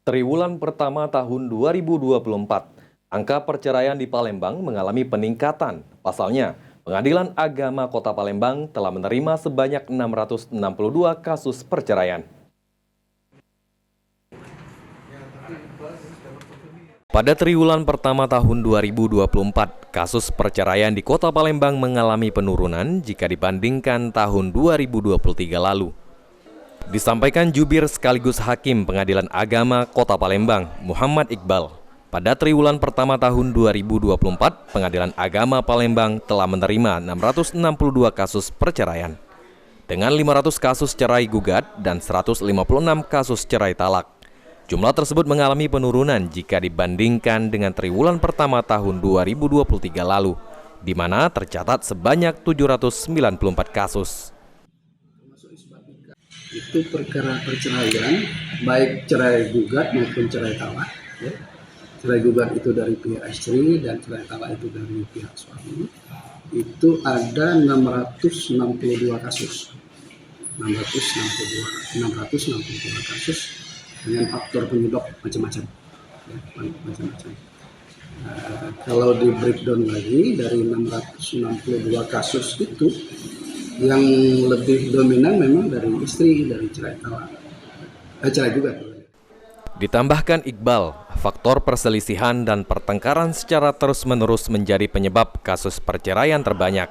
Triwulan pertama tahun 2024, angka perceraian di Palembang mengalami peningkatan. Pasalnya, Pengadilan Agama Kota Palembang telah menerima sebanyak 662 kasus perceraian. Pada triwulan pertama tahun 2024, kasus perceraian di Kota Palembang mengalami penurunan jika dibandingkan tahun 2023 lalu. Disampaikan jubir sekaligus Hakim Pengadilan Agama Kota Palembang, Muhammad Iqbal. Pada triwulan pertama tahun 2024, Pengadilan Agama Palembang telah menerima 662 kasus perceraian. Dengan 500 kasus cerai gugat dan 156 kasus cerai talak. Jumlah tersebut mengalami penurunan jika dibandingkan dengan triwulan pertama tahun 2023 lalu, di mana tercatat sebanyak 794 kasus. Itu perkara perceraian, baik cerai gugat maupun cerai talak. Ya. Cerai gugat itu dari pihak istri dan cerai talak itu dari pihak suami. Itu ada 662 kasus. 662 kasus dengan faktor penyebab macam-macam. Ya, macam-macam. Kalau di breakdown lagi dari 662 kasus itu, yang lebih dominan memang dari istri, dari cerai talak, cerai juga. Ditambahkan Iqbal, faktor perselisihan dan pertengkaran secara terus-menerus menjadi penyebab kasus perceraian terbanyak,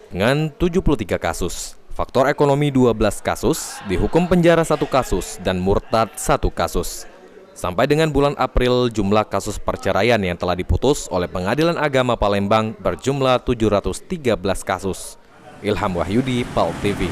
dengan 73 kasus. Faktor ekonomi 12 kasus, dihukum penjara 1 kasus, dan murtad 1 kasus. Sampai dengan bulan April, jumlah kasus perceraian yang telah diputus oleh Pengadilan Agama Palembang berjumlah 713 kasus. Ilham Wahyudi, PAL TV.